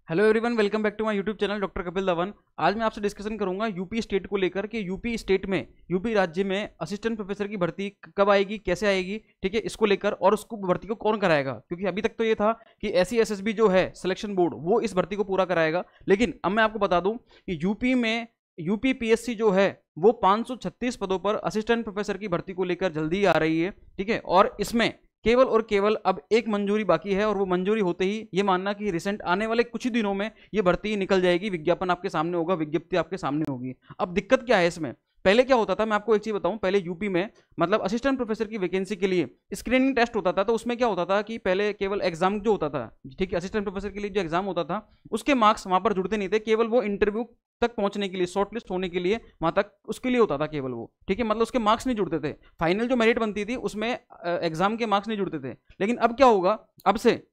Hello everyone, welcome back to my YouTube channel doctor Kapil Dhawan. आज मैं आपसे डिस्कशन करूंगा यूपी स्टेट को लेकर कि यूपी स्टेट में, यूपी राज्य में असिस्टेंट प्रोफेसर की भर्ती कब आएगी, कैसे आएगी, ठीक है, इसको लेकर, और उसको भर्ती को कौन कराएगा। क्योंकि अभी तक तो ये था कि SC SSB जो है सिलेक्शन बोर्ड, वो इस भर्ती को पूरा कराएगा। लेकिन अब मैं आपको बता दूं कि यूपी PSC जो है वो 536 पदों पर असिस्टेंट प्रोफेसर की भर्ती को लेकर जल्दी आ रही है, ठीक है। और इसमें केवल और केवल अब एक मंजूरी बाकी है, और वो मंजूरी होते ही ये मानना कि रिसेंट आने वाले कुछ ही दिनों में ये भर्ती निकल जाएगी, विज्ञापन आपके सामने होगा, विज्ञप्ति आपके सामने होगी। अब दिक्कत क्या है इसमें, पहले क्या होता था, मैं आपको एक चीज बताऊं। पहले यूपी में मतलब असिस्टेंट प्रोफेसर की वैकेंसी के लिए स्क्रीनिंग टेस्ट होता था। तो उसमें क्या होता था कि पहले केवल एग्जाम जो होता था, ठीक है, असिस्टेंट प्रोफेसर के लिए जो एग्जाम होता था उसके मार्क्स वहां पर जुड़ते नहीं थे। केवल वो इंटरव्यू तक पहुंचने के लिए, शॉर्टलिस्ट होने के लिए, वहां तक उसके लिए होता था केवल वो, ठीक है। मतलब उसके मार्क्स नहीं जुड़ते थे, फाइनल जो मेरिट बनती थी उसमें एग्जाम के मार्क्स नहीं जुड़ते थे। लेकिन अब क्या होगा, अब से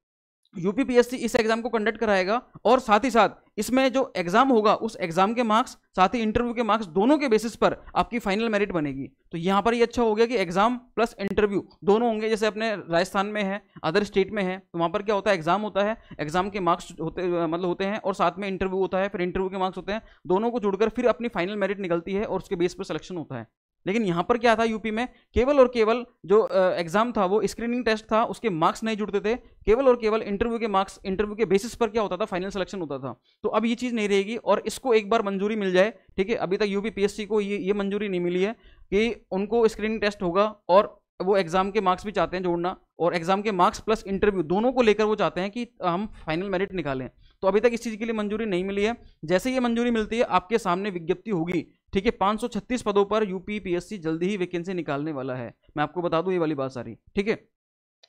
यूपी PSC इस एग्जाम को कंडक्ट कराएगा, और साथ ही साथ इसमें जो एग्जाम होगा उस एग्जाम के मार्क्स, साथ ही इंटरव्यू के मार्क्स, दोनों के बेसिस पर आपकी फाइनल मेरिट बनेगी। तो यहां पर ये अच्छा हो गया कि एग्जाम प्लस इंटरव्यू दोनों होंगे। जैसे अपने राजस्थान में है, अदर स्टेट में है, तो वहां पर क्या होता है, एग्जाम होता है, एग्जाम के मार्क्स होते हैं, और साथ में इंटरव्यू होता है, फिर इंटरव्यू के मार्क्स होते हैं, दोनों को जुड़कर फिर अपनी फाइनल मेरिट निकलती है, और उसके बेस पर सिलेक्शन होता है। लेकिन यहां पर क्या था, यूपी में केवल और केवल जो एग्जाम था वो स्क्रीनिंग टेस्ट था, उसके मार्क्स नहीं जुड़ते थे। केवल और केवल इंटरव्यू के मार्क्स, इंटरव्यू के बेसिस पर क्या होता था, फाइनल सिलेक्शन होता था। तो अब ये चीज नहीं रहेगी, और इसको एक बार मंजूरी मिल जाए, ठीक है। अभी तक यूपी PSC को ये मंजूरी नहीं मिली है कि उनको स्क्रीनिंग टेस्ट होगा, और वो एग्जाम के मार्क्स भी चाहते हैं जोड़ना, और एग्जाम के मार्क्स प्लस इंटरव्यू दोनों को लेकर वो चाहते हैं कि हम फाइनल मेरिट निकालें। तो अभी तक इस चीज के लिए मंजूरी नहीं मिली है। जैसे ये मंजूरी मिलती है, आपके सामने विज्ञप्ति होगी, ठीक है। 536 पदों पर यूपी PSC जल्दी ही वैकेंसी निकालने वाला है। मैं आपको बता दूं ये वाली बात सारी, ठीक है।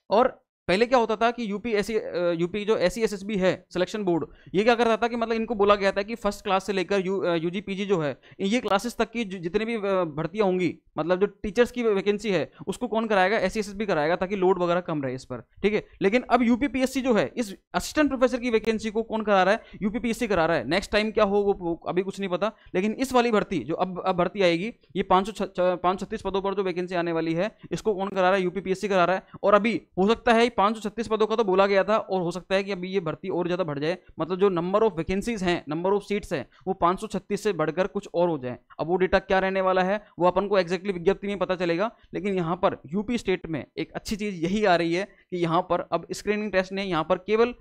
और पहले क्या होता था कि यूपी जो SC SSB है सिलेक्शन बोर्ड, ये क्या करता था कि मतलब इनको बोला गया था कि फर्स्ट क्लास से लेकर UG PG जो है, ये क्लासेस तक की जितनी भी भर्तियां होंगी, मतलब जो टीचर्स की वैकेंसी है उसको कौन कराएगा, SC SSB कराएगा, ताकि लोड वगैरह कम रहे इस पर, ठीक है। लेकिन अब यूपी PSC जो है इस असिस्टेंट प्रोफेसर की वैकेंसी को कौन करा रहा है, यूपी PSC करा रहा है। नेक्स्ट टाइम क्या हो वो अभी कुछ नहीं पता। लेकिन इस वाली भर्ती जो अब भर्ती आएगी, ये 536 पदों पर जो वैकेंसी आने वाली है, इसको कौन करा रहा है, यूपी PSC करा रहा है। और अभी हो सकता है 536 पदों का तो बोला गया था, और हो सकता है कि अभी ये भर्ती और ज्यादा बढ़ जाए। मतलब जो नंबर ऑफ वैकेंसीज हैं, नंबर ऑफ सीट्स हैं, वो 536 से बढ़कर कुछ और हो जाए। अब वो डेटा क्या रहने वाला है वो अपन को एग्जैक्टली विज्ञप्ति में पता चलेगा। लेकिन यहाँ पर यूपी स्टेट में एक अच्छी चीज यही आ रही है कि यहाँ पर अब स्क्रीनिंग टेस्ट ने यहाँ पर केवल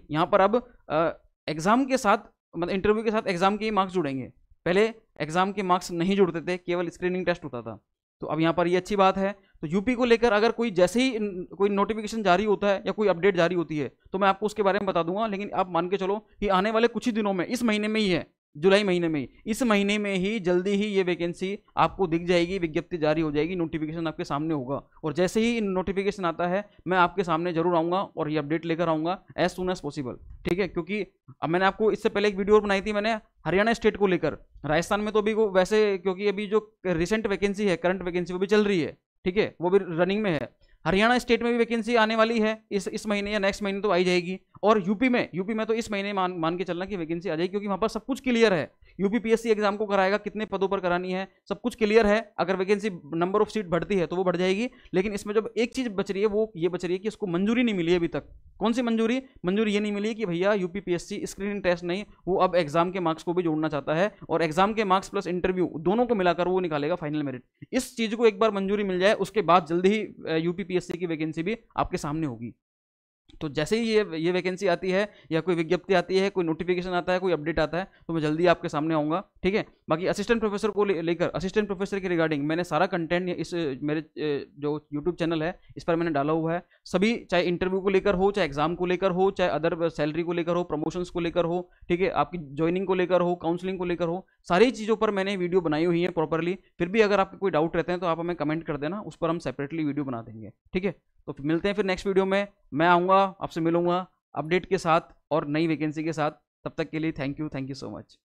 यहाँ पर अब एग्जाम के साथ, मतलब इंटरव्यू के साथ एग्जाम के ही मार्क्स जुड़ेंगे। पहले एग्जाम के मार्क्स नहीं जुड़ते थे, केवल स्क्रीनिंग टेस्ट होता था। तो अब यहाँ पर ये अच्छी बात है। तो यूपी को लेकर अगर कोई जैसे ही कोई नोटिफिकेशन जारी होता है या कोई अपडेट जारी होती है तो मैं आपको उसके बारे में बता दूंगा। लेकिन आप मान के चलो कि आने वाले कुछ ही दिनों में, इस महीने में ही है, जुलाई महीने में ही, इस महीने में ही जल्दी ही ये वैकेंसी आपको दिख जाएगी, विज्ञप्ति जारी हो जाएगी, नोटिफिकेशन आपके सामने होगा। और जैसे ही नोटिफिकेशन आता है मैं आपके सामने जरूर आऊंगा और ये अपडेट लेकर आऊंगा एज सुन एज पॉसिबल, ठीक है। क्योंकि अब मैंने आपको इससे पहले एक वीडियो बनाई थी मैंने हरियाणा स्टेट को लेकर। राजस्थान में तो अभी को वैसे, क्योंकि अभी जो रिसेंट वैकेंसी है, करंट वैकेंसी, वो भी चल रही है, ठीक है, वो भी रनिंग में है। हरियाणा स्टेट में भी वैकेंसी आने वाली है इस महीने या नेक्स्ट महीने तो आई जाएगी। और यूपी में तो इस महीने मान के चलना कि वैकेंसी आ जाएगी, क्योंकि वहां पर सब कुछ क्लियर है। यूपी PSC एग्जाम को कराएगा, कितने पदों पर करानी है, सब कुछ क्लियर है। अगर वैकेंसी, नंबर ऑफ सीट बढ़ती है तो वो बढ़ जाएगी। लेकिन इसमें जब एक चीज बच रही है, वो ये बच रही है कि उसको मंजूरी नहीं मिली है अभी तक। कौन सी मंजूरी ये नहीं मिली कि भैया यूपी PSC स्क्रीनिंग टेस्ट नहीं, वो अब एग्जाम के मार्क्स को भी जोड़ना चाहता है, और एग्जाम के मार्क्स प्लस इंटरव्यू दोनों को मिलाकर वो निकालेगा फाइनल मेरिट। इस चीज को एक बार मंजूरी मिल जाए, उसके बाद जल्दी ही यूपी PSC की वैकेंसी भी आपके सामने होगी। तो जैसे ही ये वैकेंसी आती है, या कोई विज्ञप्ति आती है, कोई नोटिफिकेशन आता है, कोई अपडेट आता है, तो मैं जल्दी आपके सामने आऊंगा, ठीक है। बाकी असिस्टेंट प्रोफेसर को लेकर, असिस्टेंट प्रोफेसर के रिगार्डिंग मैंने सारा कंटेंट इस मेरे जो यूट्यूब चैनल है इस पर मैंने डाला हुआ है। सभी, चाहे इंटरव्यू को लेकर हो, चाहे एग्जाम को लेकर हो, चाहे अदर सैलरी को लेकर हो, प्रमोशंस को लेकर हो, ठीक है, आपकी ज्वाइनिंग को लेकर हो, काउंसलिंग को लेकर हो, सारी चीज़ों पर मैंने वीडियो बनाई हुई है प्रॉपरली। फिर भी अगर आपके कोई डाउट रहते हैं तो आप हमें कमेंट कर देना, उस पर हम सेपरेटली वीडियो बना देंगे, ठीक है। तो फिर मिलते हैं फिर नेक्स्ट वीडियो में। मैं आऊँगा, आपसे मिलूंगा अपडेट के साथ और नई वैकेंसी के साथ। तब तक के लिए थैंक यू सो मच।